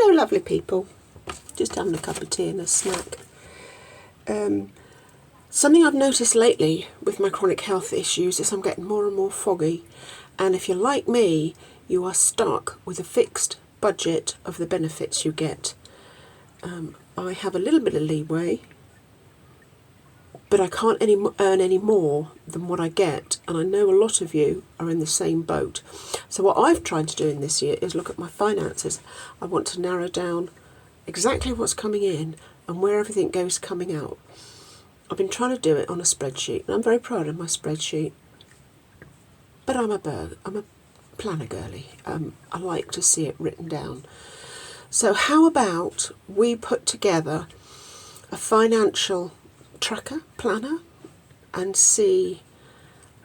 Hello lovely people, just having a cup of tea and a snack. Something I've noticed lately with my chronic health issues is I'm getting more and more foggy, and if you're like me, you are stuck with a fixed budget of the benefits you get. I have a little bit of leeway, but I can't earn any more than what I get, and I know a lot of you are in the same boat. So what I've tried to do in this year is look at my finances. I want to narrow down exactly what's coming in and where everything goes coming out. I've been trying to do it on a spreadsheet, and I'm very proud of my spreadsheet, but I'm a planner girly. I like to see it written down. So how about we put together a financial tracker, planner, and see,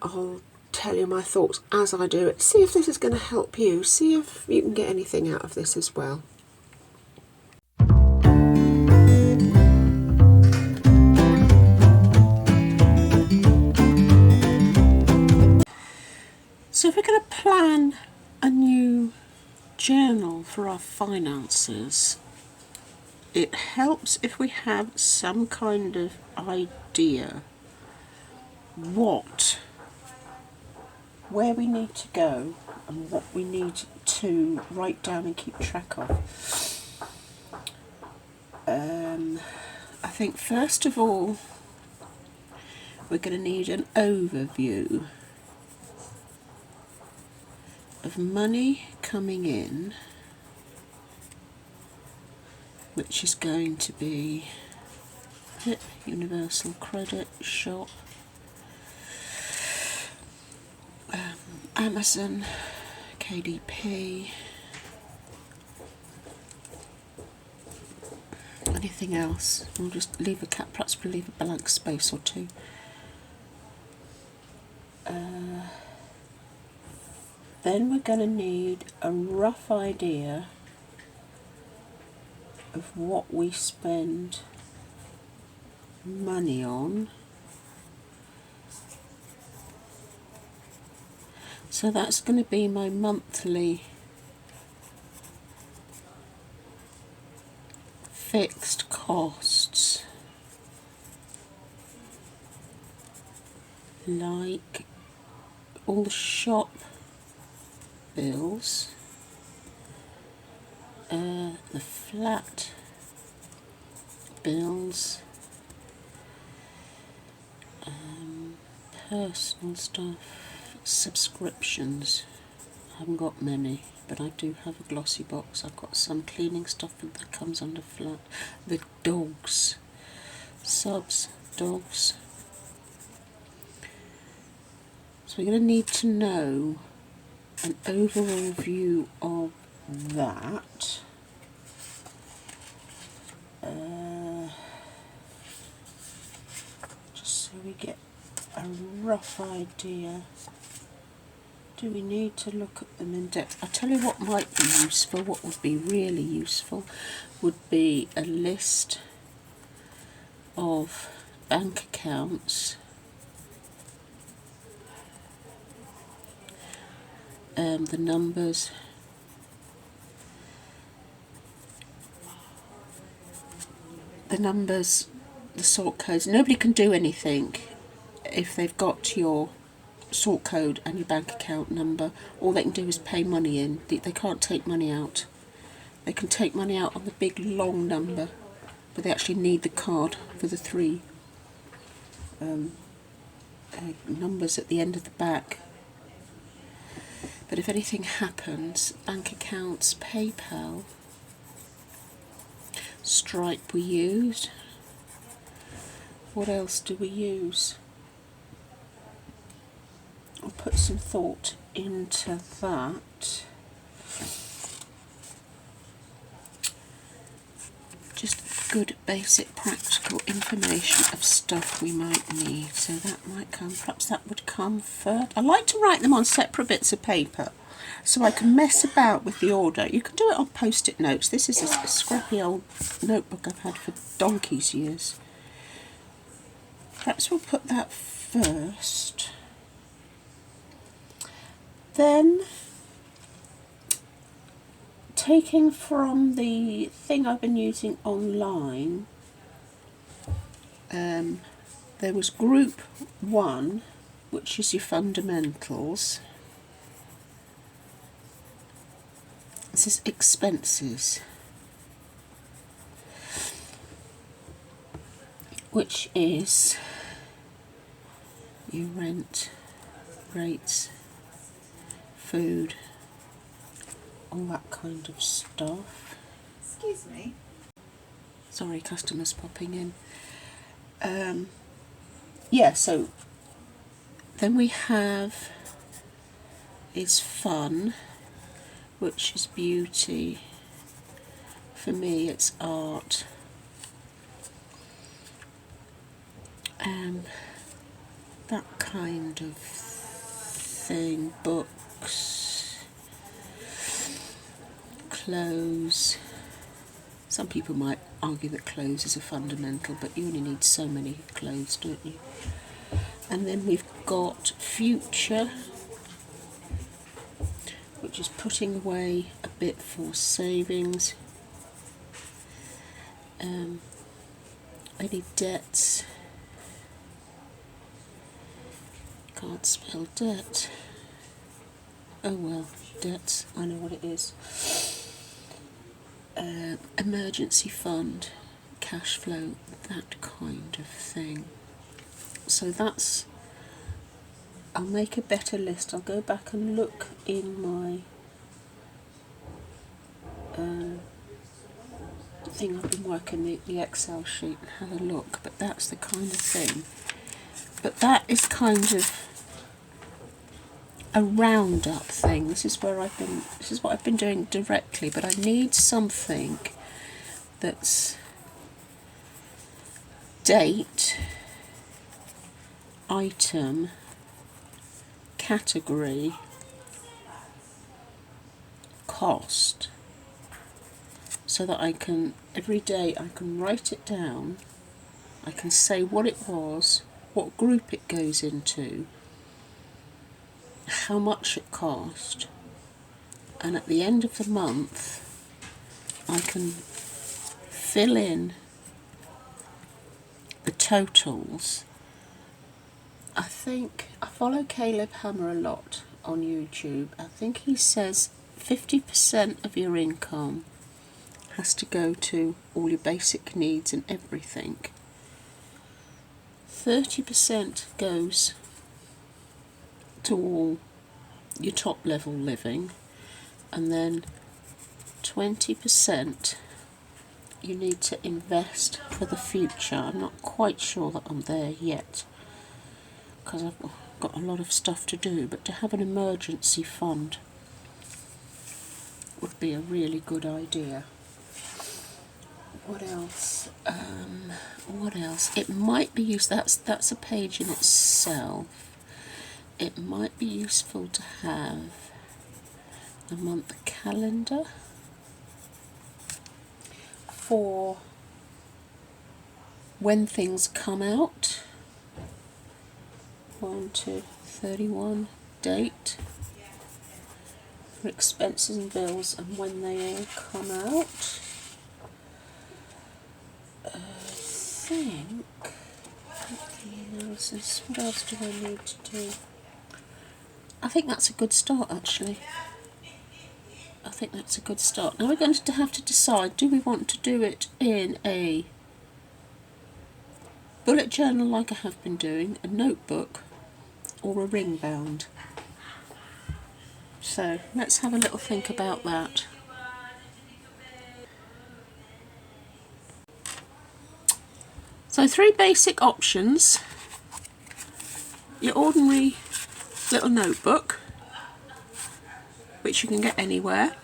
I'll tell you my thoughts as I do it. See if this is going to help you. See if you can get anything out of this as well. So if we're going to plan a new journal for our finances, it helps if we have some kind of idea where we need to go and what we need to write down and keep track of. I think first of all we're going to need an overview of money coming in, which is going to be Universal Credit, Shop, Amazon, KDP, anything else. We'll just leave perhaps we'll leave a blank space or two. Then we're going to need a rough idea of what we spend money on. So that's going to be my monthly fixed costs, like all the shop bills, the flat bills, personal stuff, subscriptions. I haven't got many, but I do have a glossy box. I've got some cleaning stuff that comes under flat. The dogs, subs, dogs. So we're going to need to know an overall view of that. Just so we get a rough idea. Do we need to look at them in depth? I'll tell you what might be useful. What would be really useful would be a list of bank accounts, the numbers, the sort codes. Nobody can do anything if they've got your sort code and your bank account number. All they can do is pay money in. They can't take money out. They can take money out on the big long number, but they actually need the card for the three numbers at the end of the back. But if anything happens, bank accounts, PayPal, Stripe we used. What else do we use? I'll put some thought into that. Just good basic practical information of stuff we might need. So that might come, perhaps that would come first. I like to write them on separate bits of paper so I can mess about with the order. You can do it on post-it notes. This is a scrappy old notebook I've had for donkey's years. Perhaps we'll put that first. Then taking from the thing I've been using online, there was group 1, which is your fundamentals. This is expenses, which is your rent, rates, food, all that kind of stuff. Excuse me. Sorry, customers popping in. Yeah, so then we have is fun, which is beauty. For me, it's art. That kind of thing. Books, clothes. Some people might argue that clothes is a fundamental, but you only need so many clothes, don't you? And then we've got future, which is putting away a bit for savings. Any debts. Can't spell debt. Oh well, debts, I know what it is. Emergency fund, cash flow, that kind of thing. So that's, I'll make a better list. I'll go back and look in my thing I've been working, the Excel sheet, and have a look. But that's the kind of thing. But that is kind of a roundup thing. This is what I've been doing directly, but I need something that's date, item, category, cost, so that I can, every day I can write it down, I can say what it was, what group it goes into, how much it cost, and at the end of the month I can fill in the totals. I think I follow Caleb Hammer a lot on YouTube. I think he says 50% of your income has to go to all your basic needs and everything. 30% goes to all your top level living, and then 20% you need to invest for the future. I'm not quite sure that I'm there yet because I've got a lot of stuff to do, but to have an emergency fund would be a really good idea. What else? What else? It might be used. That's a page in itself. It might be useful to have a month calendar for when things come out. 1 to 31 date for expenses and bills and when they all come out. I think analysis. What else do I need to do? I think that's a good start, actually. I think that's a good start. Now we're going to have to decide, do we want to do it in a bullet journal like I have been doing, a notebook, or a ring bound? So let's have a little think about that. So 3 basic options. Your ordinary little notebook, which you can get anywhere.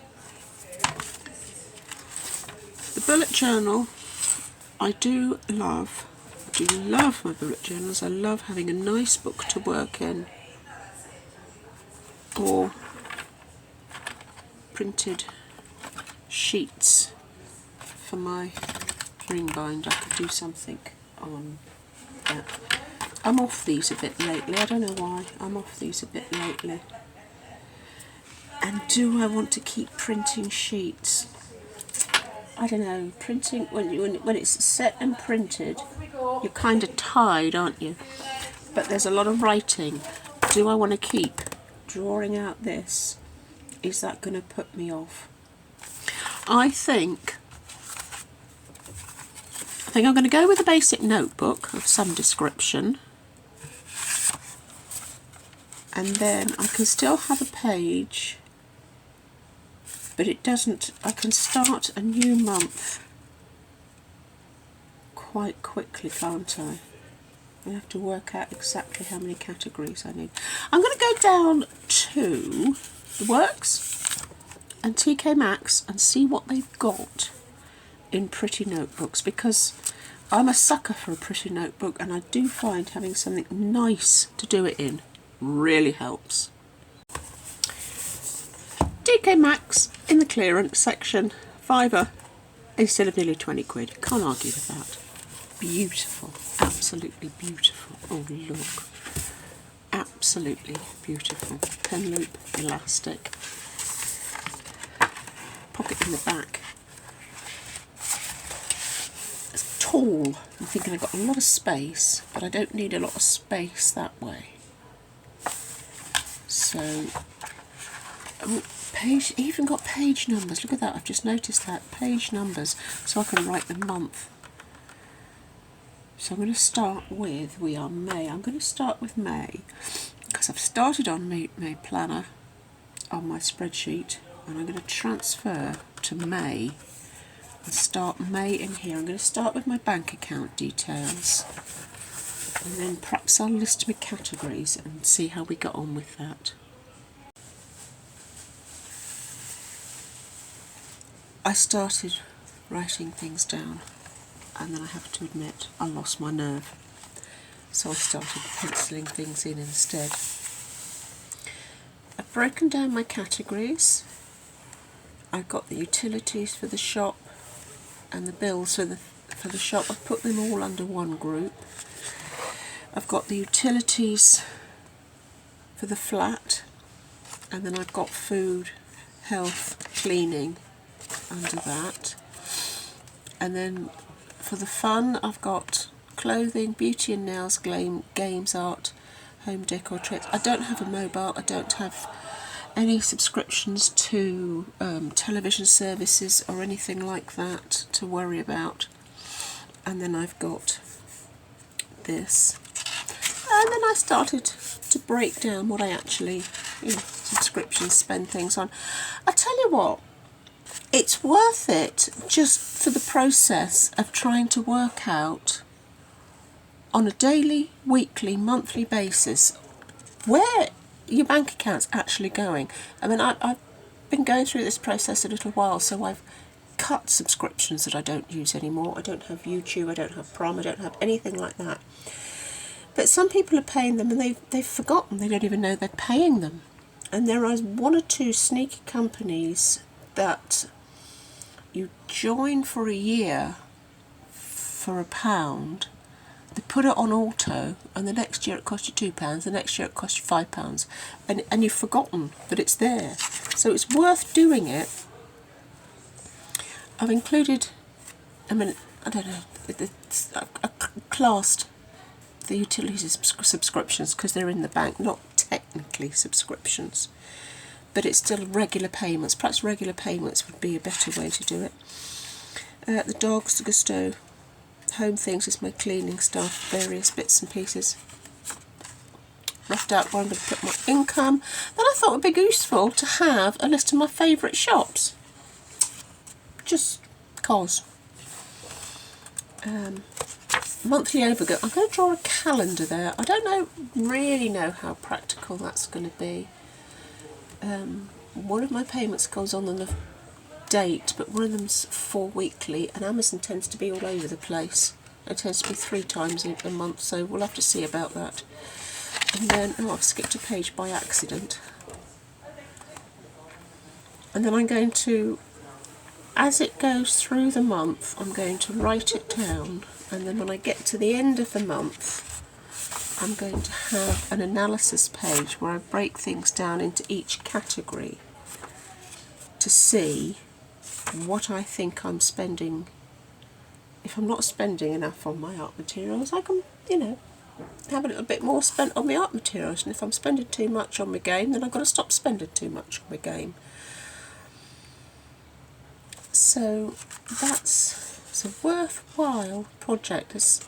The bullet journal, I do love my bullet journals. I love having a nice book to work in, or printed sheets for my ring bind. I could do something on that. I'm off these a bit lately. I don't know why. I'm off these a bit lately. And do I want to keep printing sheets? I don't know, printing, when it's set and printed, you're kind of tied, aren't you? But there's a lot of writing. Do I want to keep drawing out this? Is that going to put me off? I think I'm going to go with a basic notebook of some description. And then I can still have a page, but it doesn't, I can start a new month quite quickly, can't I? I have to work out exactly how many categories I need. I'm going to go down to the Works and TK Maxx and see what they've got in pretty notebooks, because I'm a sucker for a pretty notebook, and I do find having something nice to do it in really helps. TK Maxx in the clearance section, £5 instead of nearly 20 quid. Can't argue with that. Beautiful, absolutely beautiful. Oh look, absolutely beautiful. Pen loop, elastic, pocket in the back. It's tall. I'm thinking I've got a lot of space, but I don't need a lot of space that way. So, page, even got page numbers. Look at that, I've just noticed that. Page numbers, so I can write the month. So I'm going to start with, we are May. I'm going to start with May, because I've started on May Planner on my spreadsheet, and I'm going to transfer to May and start May in here. I'm going to start with my bank account details, and then perhaps I'll list my categories and see how we got on with that. I started writing things down, and then I have to admit I lost my nerve, so I started penciling things in instead. I've broken down my categories. I've got the utilities for the shop and the bills for the shop. I've put them all under one group. I've got the utilities for the flat, and then I've got food, health, cleaning under that. And then for the fun, I've got clothing, beauty and nails, games, art, home decor, tricks. I don't have a mobile, I don't have any subscriptions to television services or anything like that to worry about. And then I've got this. And then I started to break down what I actually, subscriptions, spend things on. I tell you what, it's worth it just for the process of trying to work out on a daily, weekly, monthly basis where your bank account's actually going. I mean, I've been going through this process a little while, so I've cut subscriptions that I don't use anymore. I don't have YouTube, I don't have Prime, I don't have anything like that. But some people are paying them and they've forgotten, they don't even know they're paying them. And there are one or two sneaky companies that you join for a year for £1, they put it on auto, and the next year it costs you £2, the next year it costs you £5, and you've forgotten that it's there. So it's worth doing it. I've included, I don't know, I classed the utilities subscriptions because they're in the bank, not technically subscriptions, but it's still regular payments. Perhaps regular payments would be a better way to do it. The dogs, the Gusto, home things is my cleaning stuff, various bits and pieces. Roughed out where I'm going to put my income. Then I thought it would be useful to have a list of my favourite shops. Just cause. Monthly overgo. I'm going to draw a calendar there. I don't really know how practical that's going to be. One of my payments goes on the date, but one of them's 4 weekly, and Amazon tends to be all over the place. It tends to be 3 times a month, so we'll have to see about that. And then, I've skipped a page by accident. And then I'm going to, as it goes through the month, I'm going to write it down, and then when I get to the end of the month, I'm going to have an analysis page where I break things down into each category to see what I think I'm spending. If I'm not spending enough on my art materials, I can, you know, have a little bit more spent on my art materials. And if I'm spending too much on my game, then I've got to stop spending too much on my game. So it's a worthwhile project. Let's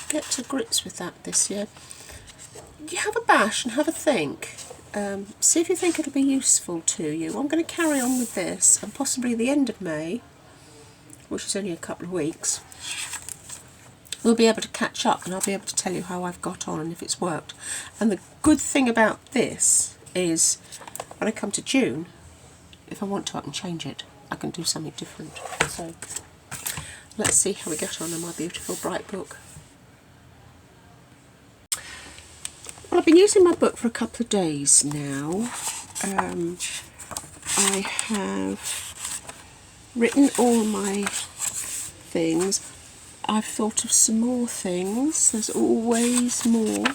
get to grips with that this year. You have a bash and have a think. See if you think it'll be useful to you. I'm going to carry on with this, and possibly the end of May, which is only a couple of weeks, we'll be able to catch up and I'll be able to tell you how I've got on and if it's worked. And the good thing about this is when I come to June, if I want to, I can change it. I can do something different. So let's see how we get on in my beautiful bright book. Well, I've been using my book for a couple of days now. I have written all my things. I've thought of some more things. There's always more.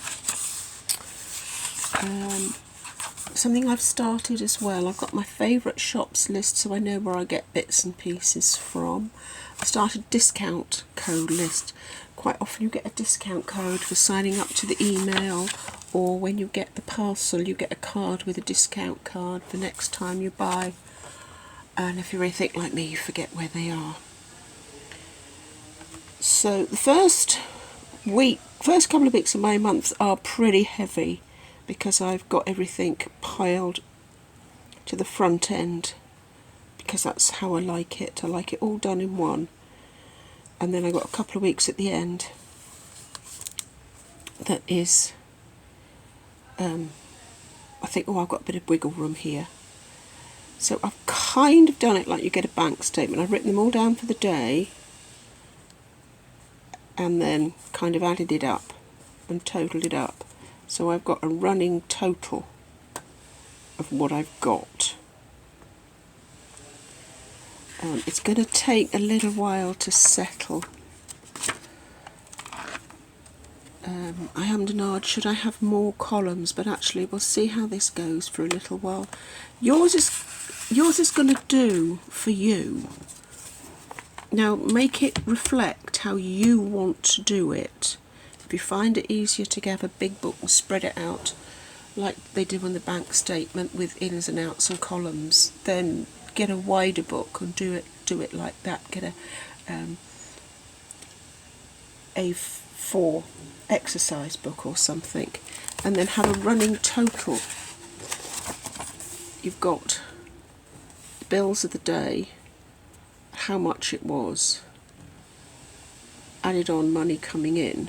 Something I've started as well. I've got my favourite shops list, so I know where I get bits and pieces from. I started a discount code list. Quite often you get a discount code for signing up to the email, or when you get the parcel you get a card with a discount card for next time you buy. And if you're anything like me, you forget where they are. So the first couple of weeks of my month are pretty heavy because I've got everything piled to the front end, because that's how I like it. I like it all done in one. And then I've got a couple of weeks at the end that is, I think, oh, I've got a bit of wiggle room here. So I've kind of done it like you get a bank statement. I've written them all down for the day and then kind of added it up and totaled it up. So I've got a running total of what I've got. It's going to take a little while to settle. I hummed and hawed, should I have more columns, but actually we'll see how this goes for a little while. Yours is going to do for you. Now make it reflect how you want to do it. If you find it easier to have a big book and spread it out like they do on the bank statement with ins and outs and columns, then get a wider book and do it like that. Get a A4 exercise book or something, and then have a running total. You've got the bills of the day, how much it was, added on money coming in,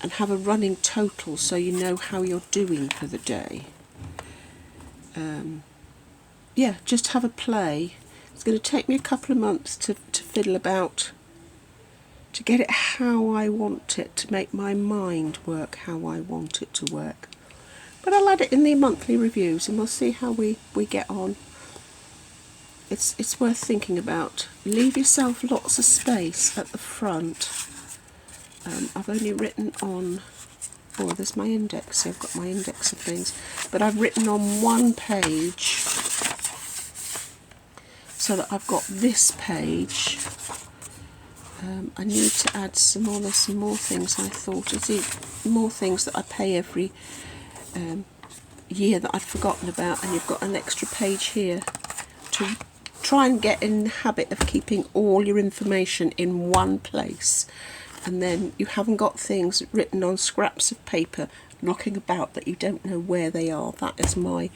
and have a running total so you know how you're doing for the day. Yeah, just have a play. It's going to take me a couple of months to fiddle about, to get it how I want it, to make my mind work how I want it to work. But I'll add it in the monthly reviews and we'll see how we get on. It's worth thinking about. Leave yourself lots of space at the front. I've only written on, oh, there's my index, so I've got my index of things, but I've written on one page so that I've got this page. I need to add some more. There's some more things I thought. I see more things that I pay every year that I'd forgotten about, and you've got an extra page here to try and get in the habit of keeping all your information in one place, and then you haven't got things written on scraps of paper knocking about that you don't know where they are. That is my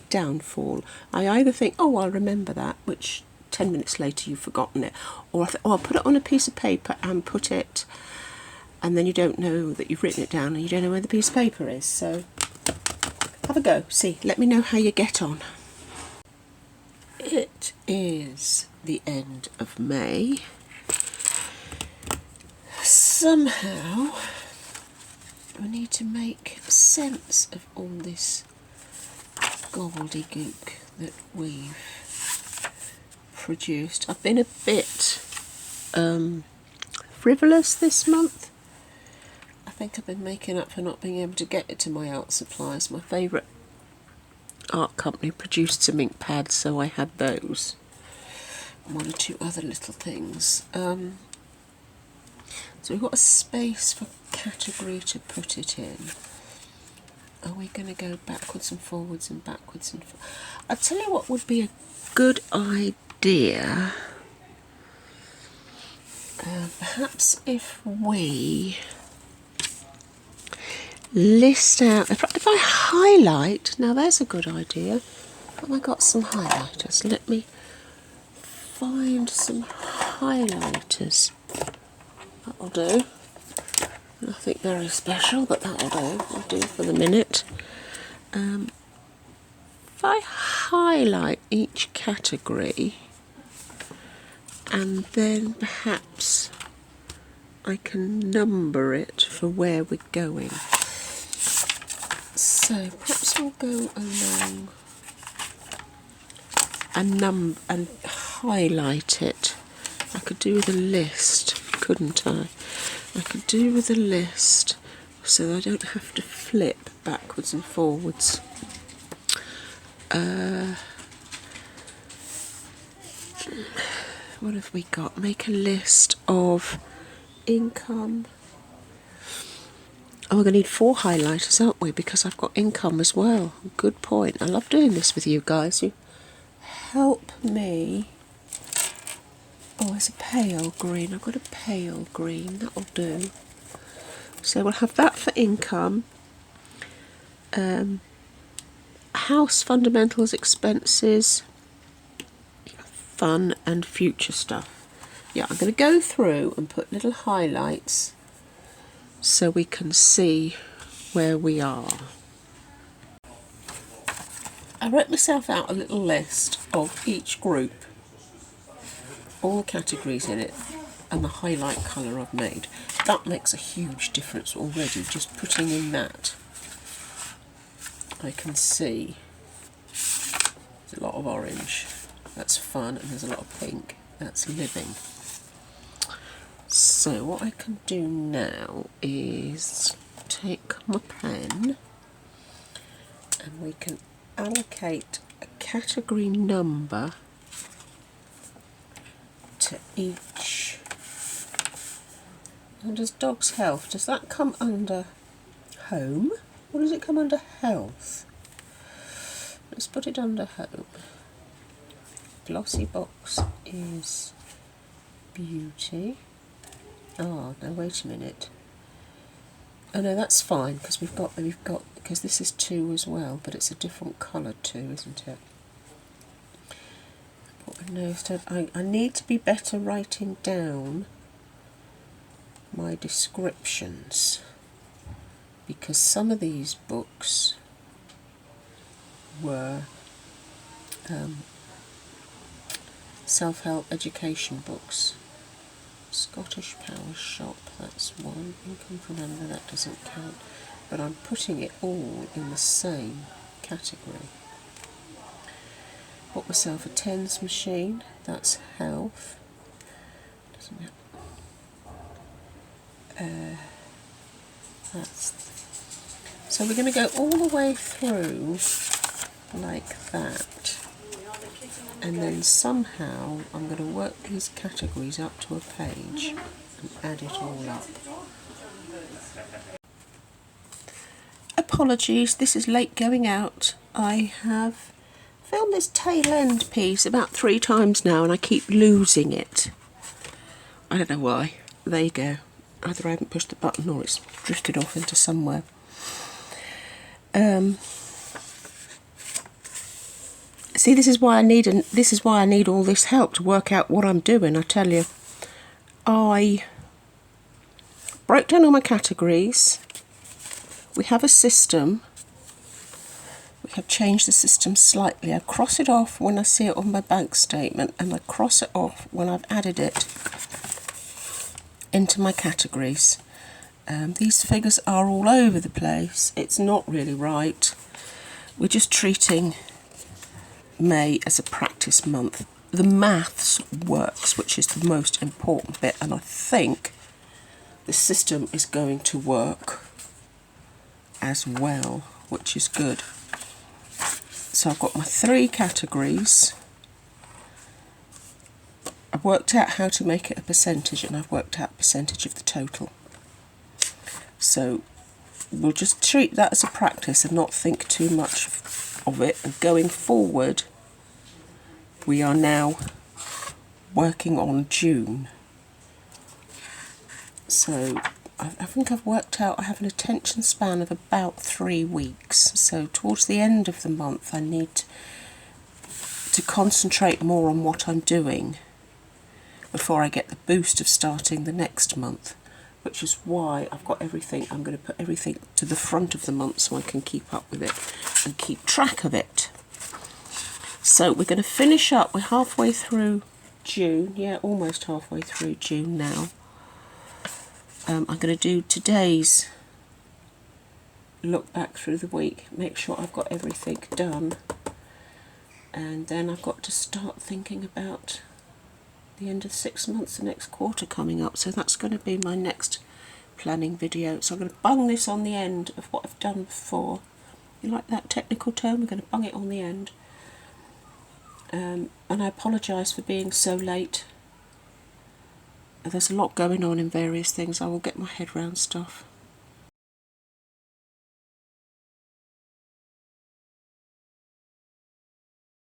downfall. I either think, oh, I'll remember that, which 10 minutes later you've forgotten it, or I think, oh, I'll put it on a piece of paper and put it, and then you don't know that you've written it down and you don't know where the piece of paper is. So have a go, see, let me know how you get on. It is the end of May. Somehow we need to make sense of all this gobbledygook that we've produced. I've been a bit frivolous this month. I think I've been making up for not being able to get it to my art supplies. My favourite art company produced some ink pads, so I had those. And one or two other little things. So we've got a space for category to put it in. Are we going to go backwards and forwards and backwards and forwards? I'll tell you what would be a good idea. Perhaps if we list out, if I highlight, now there's a good idea. Have I got some highlighters? Let me find some highlighters. That'll do. Nothing very special, but that'll do. I'll do for the minute. If I highlight each category, and then perhaps I can number it for where we're going. So perhaps we'll go along and highlight it. I could do with a list, couldn't I? I could do with a list so I don't have to flip backwards and forwards. What have we got? Make a list of income. Oh, we're going to need 4 highlighters, aren't we? Because I've got income as well. Good point. I love doing this with you guys. You help me. Oh, it's a pale green. I've got a pale green. That'll do. So we'll have that for income. House fundamentals, expenses, fun and future stuff. Yeah, I'm going to go through and put little highlights so we can see where we are. I wrote myself out a little list of each group, all the categories in it, and the highlight colour I've made. That makes a huge difference already, just putting in that. I can see there's a lot of orange, that's fun, and there's a lot of pink, that's living. So what I can do now is take my pen and we can allocate a category number to each. And does dog's health, does that come under home or does it come under health? Let's put it under home. Glossy box is beauty. Oh no, wait a minute. Oh no, that's fine because we've got because this is 2 as well, but it's a different colour too, isn't it? I need to be better writing down my descriptions because some of these books were self-help education books. Scottish Power Shop, that's one. Income from Amber, that doesn't count. But I'm putting it all in the same category. Bought myself a tens machine, that's health. Doesn't it? So we're going to go all the way through like that. And then somehow I'm going to work these categories up to a page and add it all up. Apologies, this is late going out. I have filmed this tail end piece about 3 times now and I keep losing it. I don't know why. There you go. Either I haven't pushed the button or it's drifted off into somewhere. See, this is why I need all this help to work out what I'm doing. I tell you, I broke down all my categories. We have a system. We have changed the system slightly. I cross it off when I see it on my bank statement, and I cross it off when I've added it into my categories. These figures are all over the place. It's not really right. We're just treating May as a practice month. The maths works, which is the most important bit, and I think the system is going to work as well, which is good. So I've got my 3 categories. I've worked out how to make it a percentage, and I've worked out a percentage of the total. So we'll just treat that as a practice and not think too much of it. And going forward, we are now working on June. So I think I've worked out I have an attention span of about 3 weeks. So towards the end of the month, I need to concentrate more on what I'm doing before I get the boost of starting the next month, which is why I've got everything. I'm going to put everything to the front of the month so I can keep up with it and keep track of it. So we're going to finish up. We're halfway through June. Yeah, almost halfway through June now. I'm going to do today's look back through the week, make sure I've got everything done, and then I've got to start thinking about the end of 6 months, the next quarter coming up. So that's going to be my next planning video. So I'm going to bung this on the end of what I've done before. You like that technical term? We're going to bung it on the end. And I apologise for being so late. There's a lot going on in various things. I will get my head round stuff.